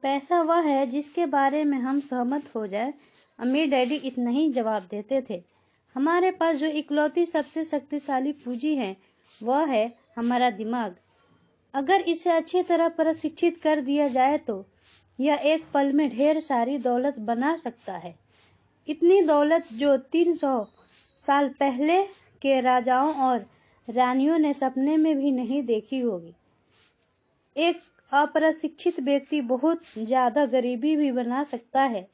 पैसा वह है जिसके बारे में हम सहमत हो जाए। अमीर डैडी इतना ही जवाब देते थे। हमारे पास जो इकलौती सबसे शक्तिशाली पूंजी है वह है हमारा दिमाग। अगर इसे अच्छी तरह प्रशिक्षित कर दिया जाए तो यह एक पल में ढेर सारी दौलत बना सकता है। इतनी दौलत जो 300 साल पहले के राजाओं और रानियों ने सपने में भी नहीं देखी होगी। एक अप्रशिक्षित व्यक्ति बहुत ज्यादा गरीबी भी बना सकता है,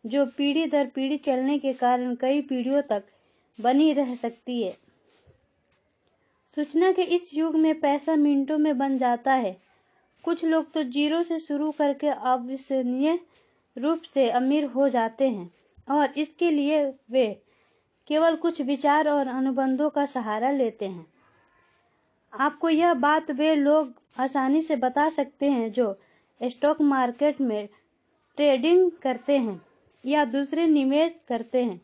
जो पीढ़ी दर पीढ़ी चलने के कारण कई पीढ़ियों तक बनी रह सकती है। सूचना के इस युग में पैसा मिनटों में बन जाता है। कुछ लोग तो जीरो से शुरू करके अविश्वसनीय रूप से अमीर हो जाते हैं और इसके लिए वे केवल कुछ विचार और अनुबंधों का सहारा लेते हैं। आपको यह बात वे लोग आसानी से बता सकते हैं जो स्टॉक मार्केट में ट्रेडिंग करते हैं या दूसरे निवेश करते हैं,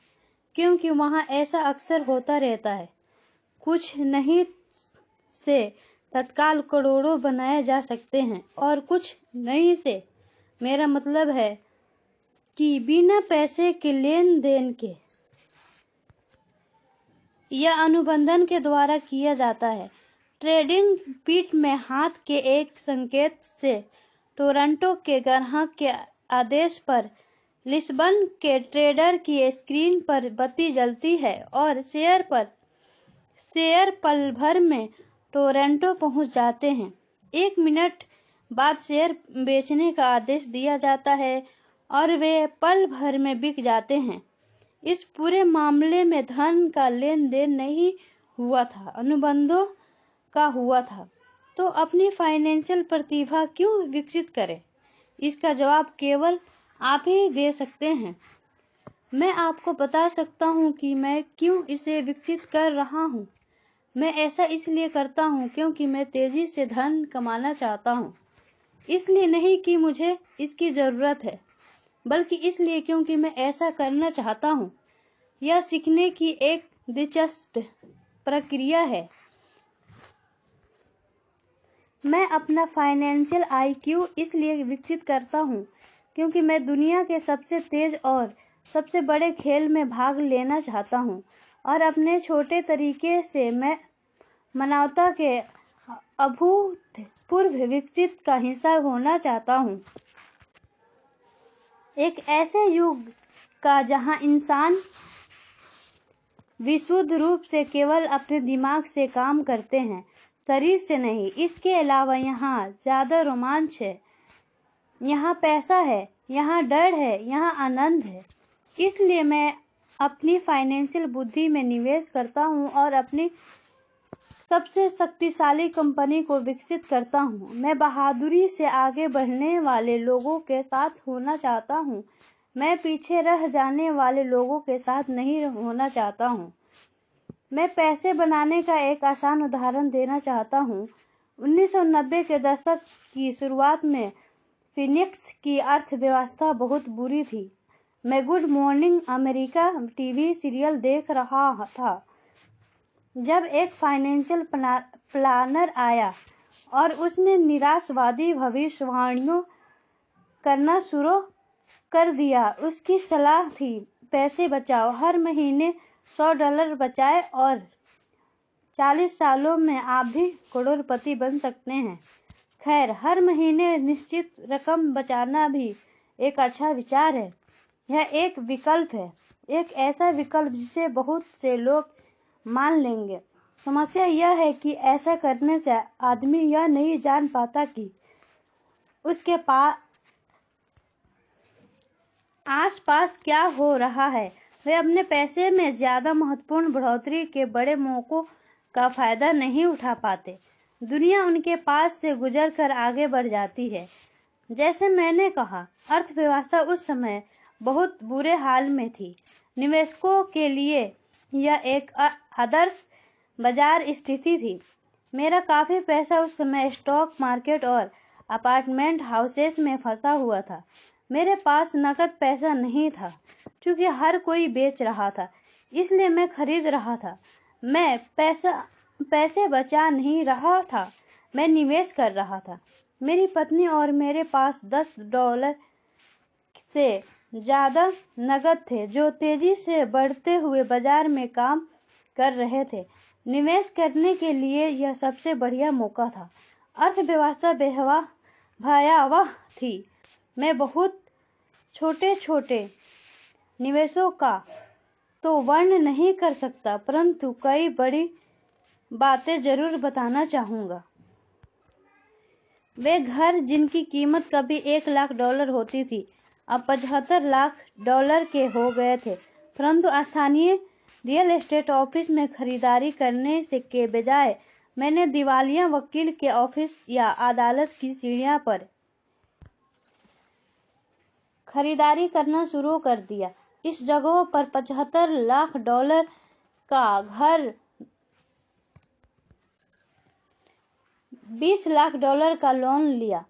क्योंकि वहां ऐसा अक्सर होता रहता है। कुछ नहीं से तत्काल करोड़ों बनाए जा सकते हैं और कुछ नहीं से मेरा मतलब है कि बिना पैसे के लेन देन के या अनुबंधन के द्वारा किया जाता है। ट्रेडिंग पीठ में हाथ के एक संकेत से टोरंटो के ग्राहक के आदेश पर लिस्बन के ट्रेडर की स्क्रीन पर बत्ती जलती है और शेयर पल भर में टोरंटो पहुंच जाते हैं। 1 मिनट बाद शेयर बेचने का आदेश दिया जाता है और वे पल भर में बिक जाते हैं। इस पूरे मामले में धन का लेन देन नहीं हुआ था, अनुबंधों का हुआ था। तो अपनी फाइनेंशियल प्रतिभा क्यों विकसित करें? इसका जवाब केवल आप ही दे सकते हैं। मैं आपको बता सकता हूं कि मैं क्यों इसे विकसित कर रहा हूं। मैं ऐसा इसलिए करता हूं क्योंकि मैं तेजी से धन कमाना चाहता हूं। इसलिए नहीं कि मुझे इसकी जरूरत है, बल्कि इसलिए क्योंकि मैं ऐसा करना चाहता हूं। यह सीखने की एक दिलचस्प प्रक्रिया है। मैं अपना फाइनेंशियल IQ इसलिए विकसित करता हूं क्योंकि मैं दुनिया के सबसे तेज और सबसे बड़े खेल में भाग लेना चाहता हूं और अपने छोटे तरीके से मैं मानवता के अभूतपूर्व विकसित का हिस्सा होना चाहता हूं। एक ऐसे युग का जहां इंसान विशुद्ध रूप से केवल अपने दिमाग से काम करते हैं, शरीर से नहीं। इसके अलावा यहाँ ज्यादा रोमांच है, यहाँ पैसा है, यहाँ डर है, यहाँ आनंद है। इसलिए मैं अपनी फाइनेंशियल बुद्धि में निवेश करता हूँ और अपनी सबसे शक्तिशाली कंपनी को विकसित करता हूँ। मैं बहादुरी से आगे बढ़ने वाले लोगों के साथ होना चाहता हूँ। मैं पीछे रह जाने वाले लोगों के साथ नहीं होना चाहता हूँ। मैं पैसे बनाने का एक आसान उदाहरण देना चाहता हूँ। 1990 के दशक की शुरुआत में फिनिक्स की अर्थव्यवस्था बहुत बुरी थी। मैं good morning America TV serial देख रहा था जब एक फाइनेंशियल प्लानर आया और उसने निराशावादी भविष्यवाणियों करना शुरू कर दिया। उसकी सलाह थी, पैसे बचाओ, हर महीने $100 बचाएं और 40 सालों में आप भी करोड़पति बन सकते हैं। खैर, हर महीने निश्चित रकम बचाना भी एक अच्छा विचार है। यह एक विकल्प है, एक ऐसा विकल्प जिसे बहुत से लोग मान लेंगे। समस्या यह है कि ऐसा करने से आदमी यह नहीं जान पाता कि उसके आसपास क्या हो रहा है। वे अपने पैसे में ज्यादा महत्वपूर्ण बढ़ोतरी के बड़े मौकों का फायदा नहीं उठा पाते। दुनिया उनके पास से गुजरकर आगे बढ़ जाती है। जैसे मैंने कहा, अर्थव्यवस्था उस समय बहुत बुरे हाल में थी। निवेशकों के लिए यह एक आदर्श बाजार स्थिति थी। मेरा काफी पैसा उस समय स्टॉक मार्केट और अपार्टमेंट हाउसेस में फंसा हुआ था। मेरे पास नकद पैसा नहीं था, क्योंकि हर कोई बेच रहा था, इसलिए मैं खरीद रहा था। मैं पैसे बचा नहीं रहा था, मैं निवेश कर रहा था। मेरी पत्नी और मेरे पास $10 से ज्यादा नकद थे जो तेजी से बढ़ते हुए बाजार में काम कर रहे थे। निवेश करने के लिए यह सबसे बढ़िया मौका था। अर्थव्यवस्था भयावह थी। मैं बहुत छोटे-छोटे निवेशों का तो वर्णन नहीं कर सकता, परंतु कई बड़ी बातें जरूर बताना चाहूंगा। वे घर जिनकी कीमत कभी $1 लाख होती थी, अब $75 लाख के हो गए थे। परंतु स्थानीय रियल एस्टेट ऑफिस में खरीदारी करने के बजाय मैंने दिवालिया वकील के ऑफिस या अदालत की सीढ़ियों पर खरीदारी करना शुरू कर दिया। इस जगह पर $75 लाख का घर $20 लाख का लोन लिया।